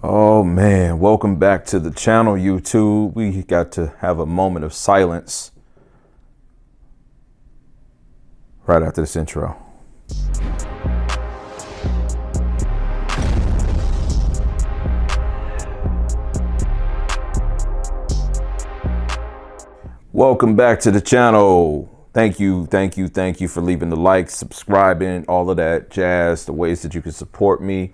Oh man, welcome back to the channel, YouTube. We got to have a moment of silence right after this intro. Welcome back to the channel. Thank you for leaving the like, subscribing, all of that jazz, the ways that you can support me.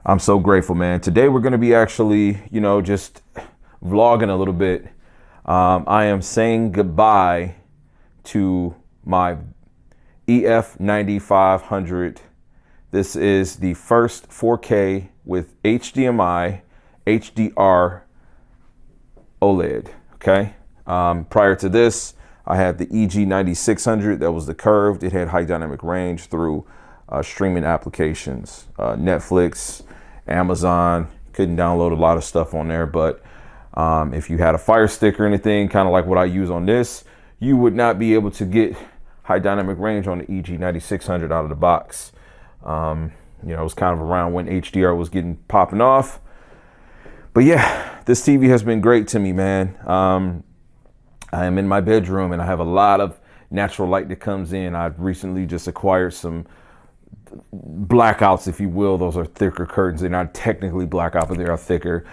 I'm so grateful, man. Today we're going to be actually, just vlogging a little bit. I am saying goodbye to my EF9500. This is the first 4K with HDMI, HDR OLED, okay? Prior to this, I had the EG9600 that was the curved. It had high dynamic range through streaming applications, Netflix, Amazon. Couldn't download a lot of stuff on there, but if you had a Fire Stick or anything, kind of like what I use on this, you would not be able to get high dynamic range on the EG9600 out of the box. It was kind of around when HDR was getting popping off. But yeah, this TV has been great to me, man. I am in my bedroom and I have a lot of natural light that comes in. I've recently just acquired some blackouts, if you will. Those are thicker curtains. They're not technically blackout, but they are thicker.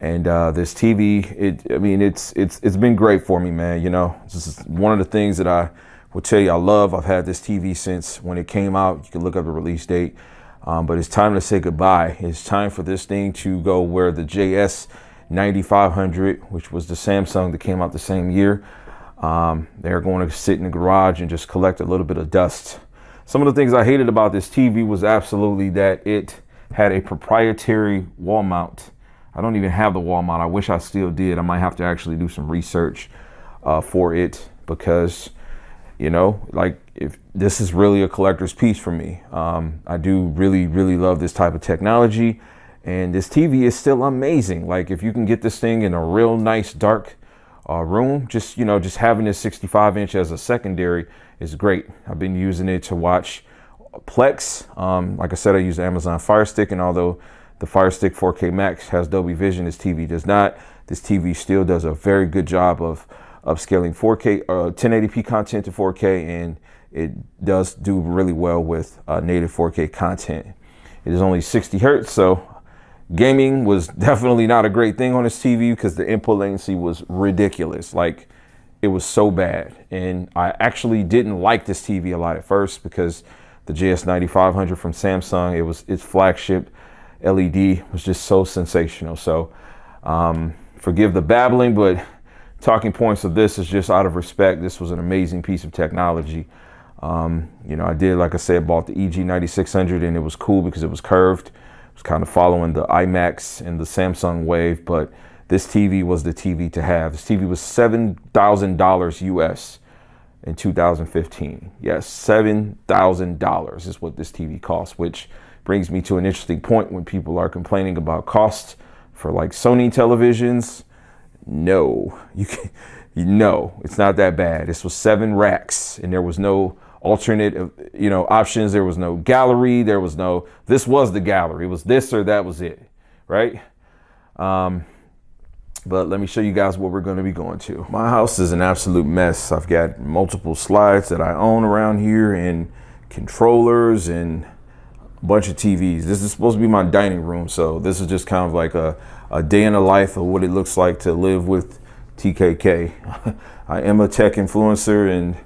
And this TV, it's been great for me, man. This is one of the things that I will tell you I love. I've had this TV since when it came out. You can look up the release date, but it's time to say goodbye. It's time for this thing to go where the S95B, which was the Samsung that came out the same year. They're going to sit in the garage and just collect a little bit of dust. Some of the things I hated about this TV was absolutely that it had a proprietary wall mount. I don't even have the wall mount. I wish I still did. I might have to actually do some research for it because, if this is really a collector's piece for me. I do really love this type of technology. And this TV is still amazing. Like if you can get this thing in a real nice dark room, just having this 65-inch as a secondary is great. I've been using it to watch Plex. Like I said, I use the Amazon Fire Stick, and although the Fire Stick 4K Max has Dolby Vision, this TV does not. This TV still does a very good job of upscaling 4K 1080p content to 4K, and it does do really well with native 4K content. It is only 60 hertz, so gaming was definitely not a great thing on this TV because the input latency was ridiculous. Like it was so bad. And I actually didn't like this TV a lot at first because the JS9500 from Samsung, its flagship LED was just so sensational. So forgive the babbling, but talking points of this is just out of respect. This was an amazing piece of technology. I did, like I said, bought the EG9600 and it was cool because it was curved. Was kind of following the IMAX and the Samsung wave, but this TV was the TV to have. This TV was $7,000 US in 2015. Yes, $7,000 is what this TV cost, which brings me to an interesting point when people are complaining about costs for like Sony televisions. No, it's not that bad. This was 7 racks and there was no alternate options. There was no gallery. There was no, this was the gallery. It was this or that was it, right? But let me show you guys what we're going to be going to. My house is an absolute mess. I've got multiple slides that I own around here and controllers and a bunch of TVs. This is supposed to be my dining room, so this is just kind of like a day in the life of what it looks like to live with TKK. I am a tech influencer, and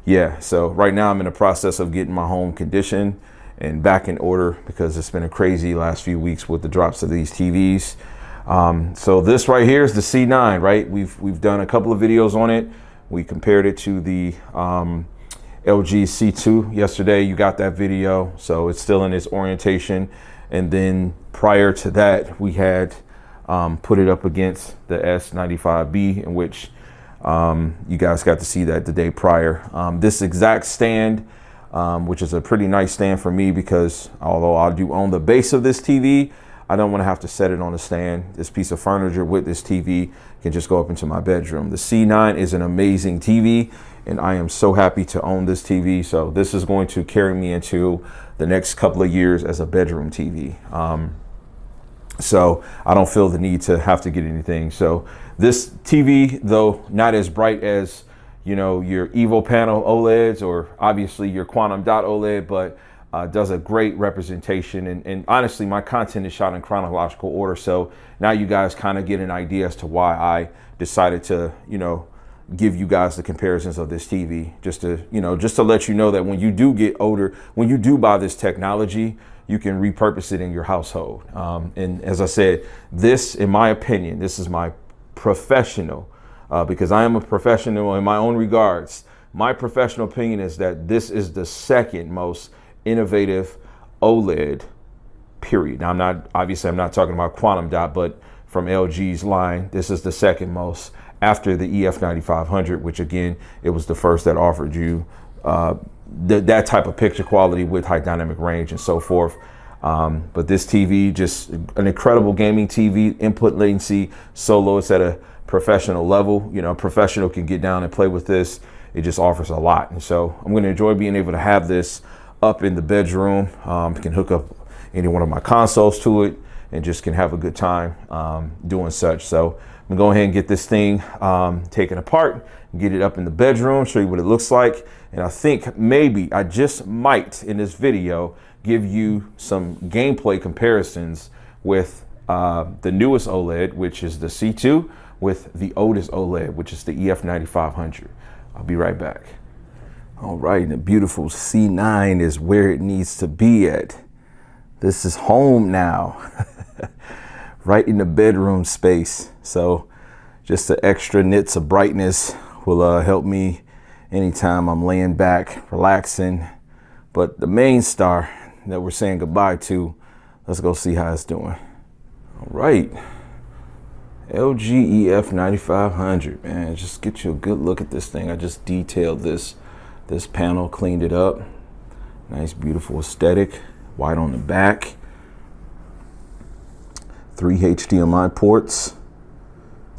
yeah, so right now I'm in the process of getting my home conditioned and back in order because it's been a crazy last few weeks with the drops of these TVs. So this right here is the C9, right? We've done a couple of videos on it. We compared it to the LG C2 yesterday. You got that video, so it's still in its orientation. And then prior to that, we had put it up against the S95B, in which you guys got to see that the day prior. This exact stand, which is a pretty nice stand for me because although I do own the base of this TV, I don't want to have to set it on a stand. This piece of furniture with this TV can just go up into my bedroom. The C9 is an amazing TV and I am so happy to own this TV. So this is going to carry me into the next couple of years as a bedroom TV. So I don't feel the need to have to get anything. So this TV, though not as bright as, you know, your Evo panel OLEDs or obviously your quantum dot OLED, but does a great representation. And honestly, my content is shot in chronological order. So now you guys kind of get an idea as to why I decided to, you know, give you guys the comparisons of this TV, just to, you know, just to let you know that when you do get older, when you do buy this technology, you can repurpose it in your household. And as I said, this, in my opinion, this is my professional, because I am a professional in my own regards. My professional opinion is that this is the second most innovative OLED, period. Now, I'm not talking about quantum dot, but from LG's line, this is the second most after the EF9500, which again, it was the first that offered you that type of picture quality with high dynamic range and so forth. But this TV, just an incredible gaming TV, input latency, solo, it's at a professional level. You know, a professional can get down and play with this. It just offers a lot. And so I'm going to enjoy being able to have this up in the bedroom. Can hook up any one of my consoles to it and just can have a good time doing such. So I'm gonna go ahead and get this thing taken apart, get it up in the bedroom, show you what it looks like. And I think maybe I just might in this video give you some gameplay comparisons with the newest OLED, which is the C2, with the oldest OLED, which is the EF9500. I'll be right back. All right, the beautiful C9 is where it needs to be at. This is home now, right in the bedroom space. So just the extra nits of brightness will help me anytime I'm laying back, relaxing. But the main star that we're saying goodbye to, let's go see how it's doing. All right, LG EF9500, man, just get you a good look at this thing. I just detailed this panel, cleaned it up. Nice, beautiful aesthetic. White on the back. 3 HDMI ports.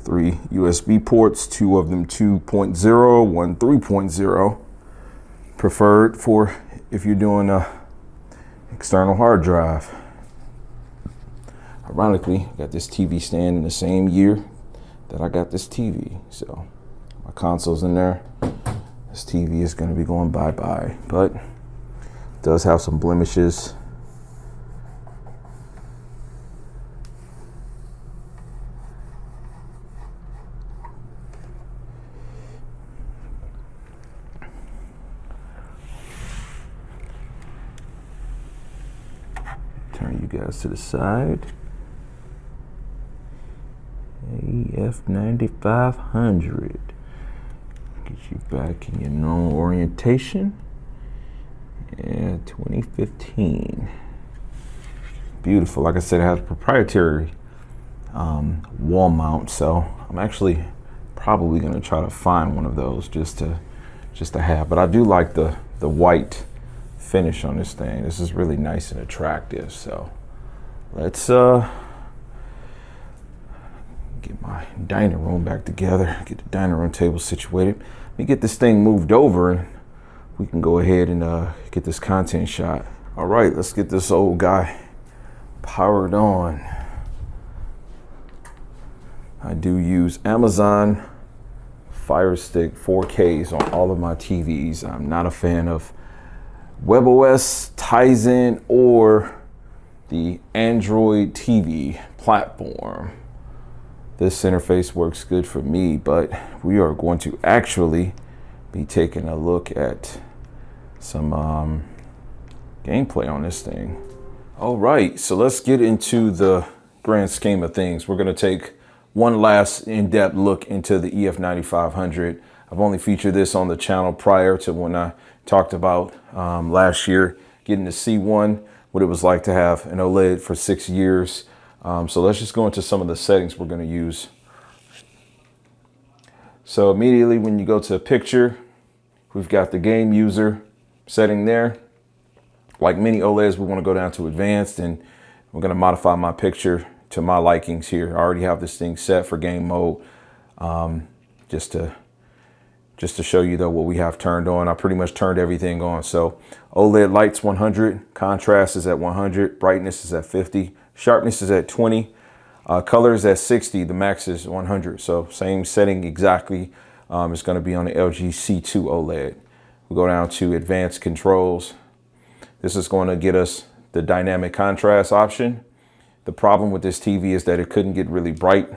3 USB ports, 2 of them 2.0, 1 3.0. Preferred for if you're doing a external hard drive. Ironically, I got this TV stand in the same year that I got this TV. So my console's in there. This TV is going to be going bye-bye, but it does have some blemishes. Turn you guys to the side. EF9500. Get you back in your normal orientation. Yeah, 2015. Beautiful. Like I said, it has a proprietary wall mount, so I'm actually probably gonna try to find one of those just to have. But I do like the white finish on this thing. This is really nice and attractive. So let's get my dining room back together, get the dining room table situated. Let me get this thing moved over and we can go ahead and get this content shot. All right, let's get this old guy powered on. I do use Amazon Fire Stick 4Ks on all of my TVs. I'm not a fan of WebOS, Tizen, or the Android TV platform. This interface works good for me, but we are going to actually be taking a look at some gameplay on this thing. All right, so let's get into the grand scheme of things. We're gonna take one last in-depth look into the EF9500. I've only featured this on the channel prior to when I talked about last year getting to see what it was like to have an OLED for 6 years. So let's just go into some of the settings we're going to use. So immediately when you go to picture, we've got the game user setting there. Like many OLEDs, we want to go down to advanced, and we're going to modify my picture to my likings here. I already have this thing set for game mode. Just to show you though what we have turned on. I pretty much turned everything on. So OLED lights 100, contrast is at 100, brightness is at 50, Sharpness is at 20. Color is at 60. The max is 100. So same setting exactly. It's going to be on the LG C2 OLED. We go down to advanced controls. This is going to get us the dynamic contrast option. The problem with this TV is that it couldn't get really bright.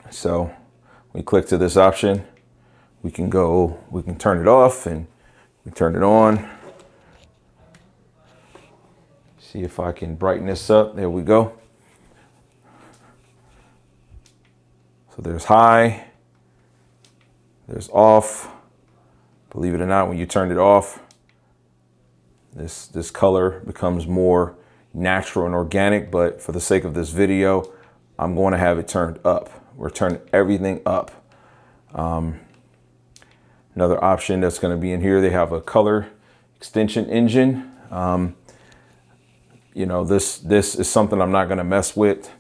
So we click to this option. We can turn it off and we turn it on. See if I can brighten this up. There we go. So there's high, there's off. Believe it or not, when you turn it off, this color becomes more natural and organic, but for the sake of this video, I'm going to have it turned up. We're turning everything up. Another option that's going to be in here, they have a color extension engine. You know, this is something I'm not going to mess with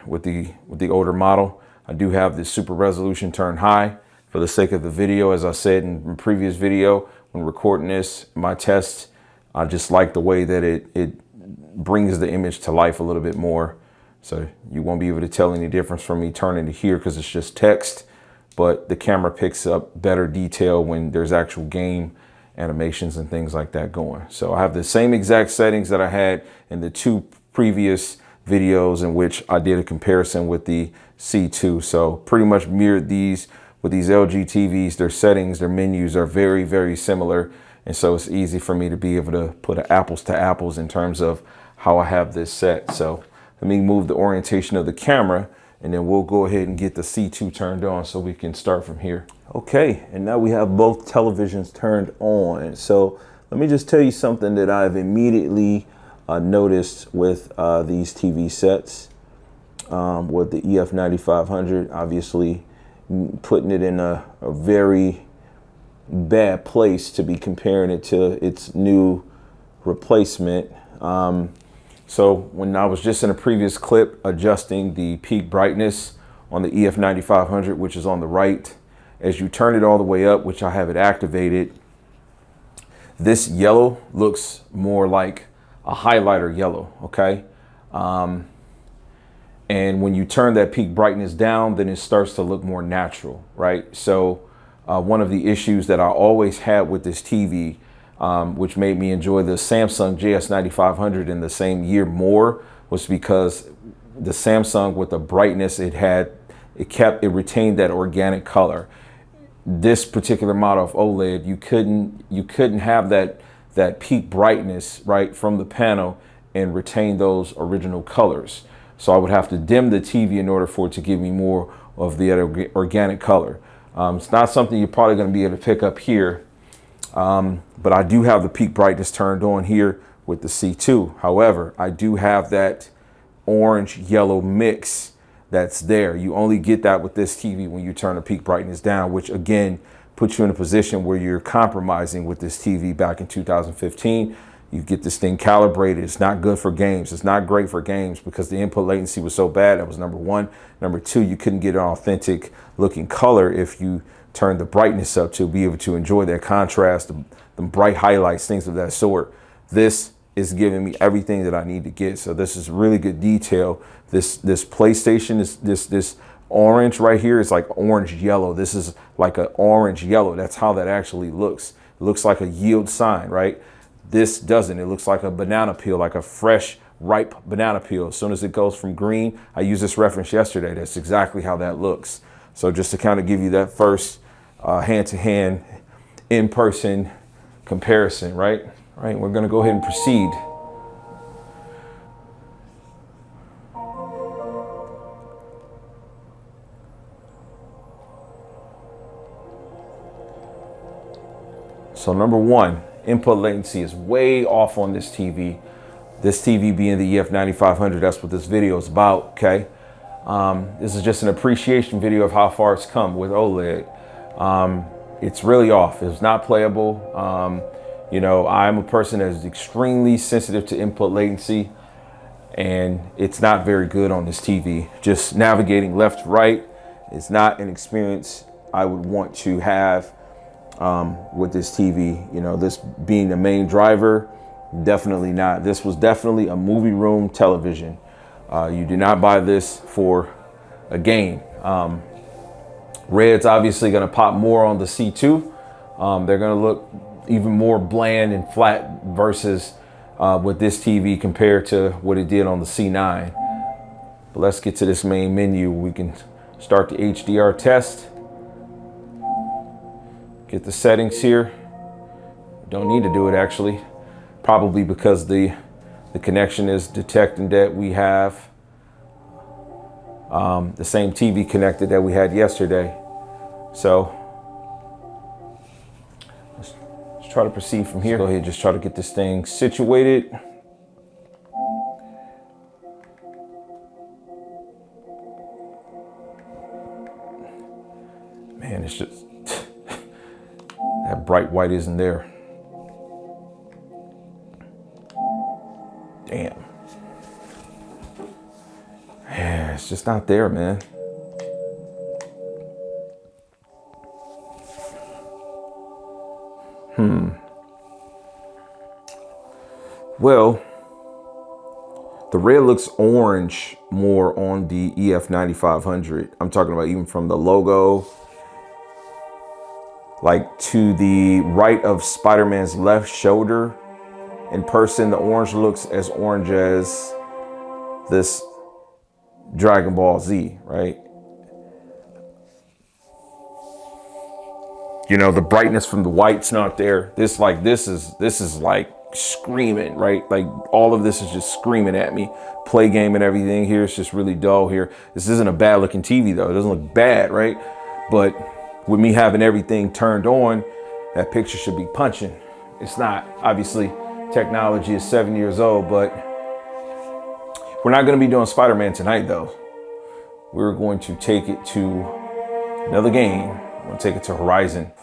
with the older model. I do have this super resolution turned high for the sake of the video. As I said in the previous video, when recording this, my test, I just like the way that it brings the image to life a little bit more. So you won't be able to tell any difference from me turning to here because it's just text, but the camera picks up better detail when there's actual game animations and things like that going. So I have the same exact settings that I had in the 2 previous videos in which I did a comparison with the C2. So pretty much mirrored these with these LG TVs. Their settings, their menus are very, very similar. And so it's easy for me to be able to put an apples to apples in terms of how I have this set. So let me move the orientation of the camera and then we'll go ahead and get the C2 turned on so we can start from here. Okay, and now we have both televisions turned on. So let me just tell you something that I've immediately noticed with these TV sets, with the EF9500, obviously putting it in a very bad place to be comparing it to its new replacement. So when I was just in a previous clip adjusting the peak brightness on the EF9500, which is on the right, as you turn it all the way up, which I have it activated, this yellow looks more like a highlighter yellow, okay? And when you turn that peak brightness down, then it starts to look more natural, right? So one of the issues that I always had with this TV, which made me enjoy the Samsung JS9500 in the same year more, was because the Samsung, with the brightness it had, it retained that organic color. This particular model of OLED, you couldn't have that peak brightness right from the panel and retain those original colors. So I would have to dim the TV in order for it to give me more of the organic color. It's not something you're probably going to be able to pick up here, but I do have the peak brightness turned on here with the C2. However, I do have that orange yellow mix that's there. You only get that with this TV when you turn the peak brightness down, which again puts you in a position where you're compromising with this TV back in 2015. You get this thing calibrated. It's not good for games. It's not great for games because the input latency was so bad. That was number one. Number two, you couldn't get an authentic looking color if you turned the brightness up to be able to enjoy that contrast, the bright highlights, things of that sort. This is giving me everything that I need to get. So this is really good detail. This PlayStation, this orange right here is like orange yellow. This is like an orange yellow. That's how that actually looks. It looks like a yield sign, right? This doesn't. It looks like a banana peel, like a fresh, ripe banana peel. As soon as it goes from green, I used this reference yesterday. That's exactly how that looks. So just to kind of give you that first hand-to-hand, in-person comparison, right? All right, we're going to go ahead and proceed. So number one, input latency is way off on this TV. This TV being the EF9500, that's what this video is about, okay? This is just an appreciation video of how far it's come with OLED. It's really off. It's not playable. You know, I'm a person that is extremely sensitive to input latency, and it's not very good on this TV. Just navigating left to right is not an experience I would want to have with this TV. You know, this being the main driver, Definitely not. This was definitely a movie room television. You do not buy this for a game. Red's obviously going to pop more on the C2. They're going to look even more bland and flat versus with this TV compared to what it did on the C9. But let's get to this main menu. We can start the HDR test. Get the settings here. Don't need to do it actually. Probably because the connection is detecting that we have the same TV connected that we had yesterday. So let's try to proceed from here. Go ahead, just try to get this thing situated. Man, it's just that bright white isn't there. Damn. Yeah, it's just not there, man. Well, the red looks orange more on the EF9500. I'm talking about even from the logo, like to the right of Spider-Man's left shoulder. In person, the orange looks as orange as this Dragon Ball Z, right? You know, the brightness from the white's not there. This is like screaming, right? Like all of this is just screaming at me. Play game and everything here. It's just really dull here. This isn't a bad looking TV though. It doesn't look bad, right? But with me having everything turned on, that picture should be punching. It's not. Obviously, technology is 7 years old, but we're not going to be doing Spider-Man tonight though. We're going to take it to another game. We're going to take it to Horizon.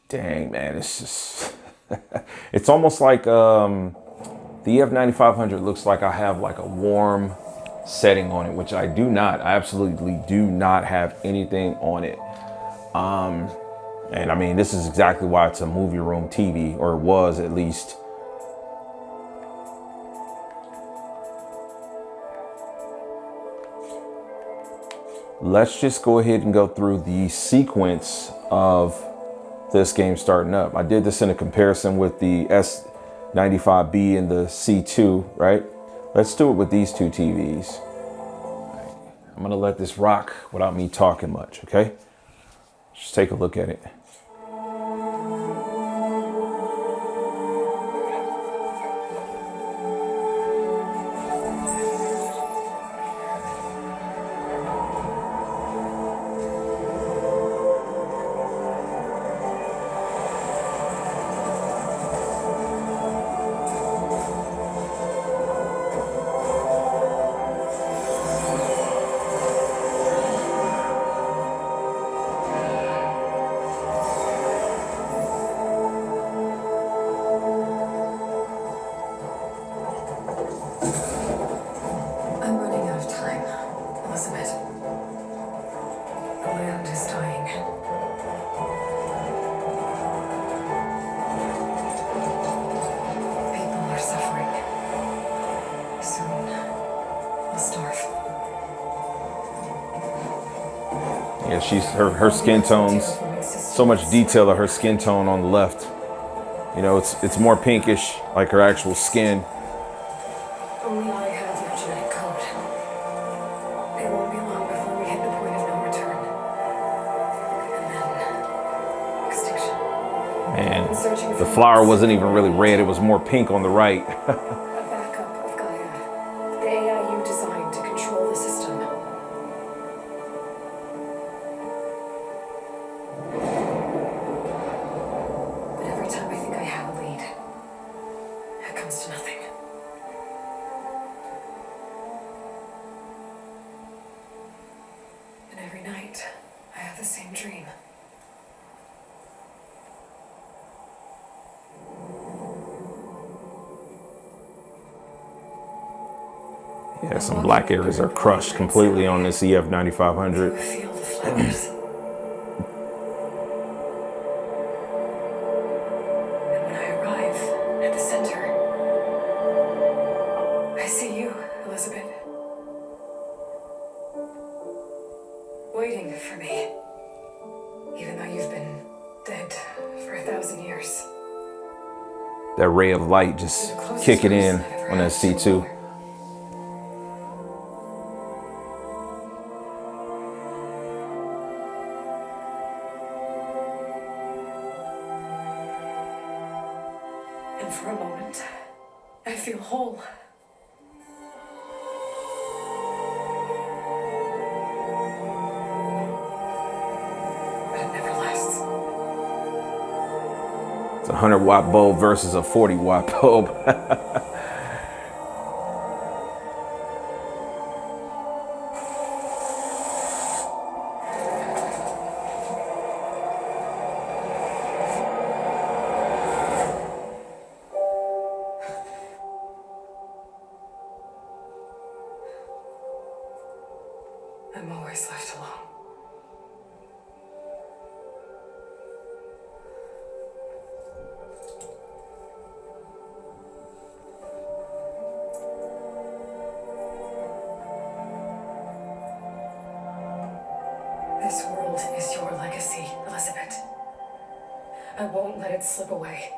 Dang, man, it's just, it's almost like the EF9500 looks like I have like a warm setting on it, which I do not. I absolutely do not have anything on it. And I mean, this is exactly why it's a movie room TV, or was at least. Let's just go ahead and go through the sequence of this game starting up. I did this in a comparison with the S95B and the C2, right? Let's do it with these two TVs. I'm gonna let this rock without me talking much, okay? Just take a look at it. Yeah, her skin tones, so much detail of her skin tone on the left. You know, it's more pinkish, like her actual skin. Only I have your genetic code. It won't be long before we hit the point of no return. And then extinction. Man, the flower wasn't even really red, it was more pink on the right. A backup of Gaia. The AI you designed to control the system. But every time I think I have a lead, it comes to nothing. And every night, I have the same dream. Yeah, some black areas are crushed completely on this EF9500. A field of flowers. And when I arrive at the center, I see you, Elizabeth. Waiting for me. Even though you've been dead for 1,000 years. That ray of light just kick it in on that C2. And for a moment, I feel whole. But it never lasts. It's a 100-watt bulb versus a 40-watt bulb. I'm always left alone. This world is your legacy, Elizabeth. I won't let it slip away.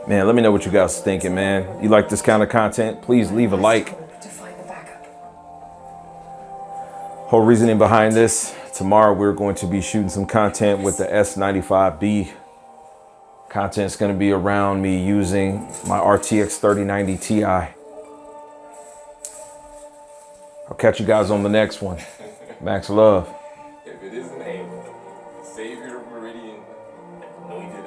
Man, let me know what you guys are thinking, man. You like this kind of content? Please leave a like. To find the backup. Whole reasoning behind this, tomorrow we're going to be shooting some content with the S95B. Content's going to be around me using my RTX 3090 Ti. I'll catch you guys on the next one. Max love. If it isn't a Savior Meridian, no, he did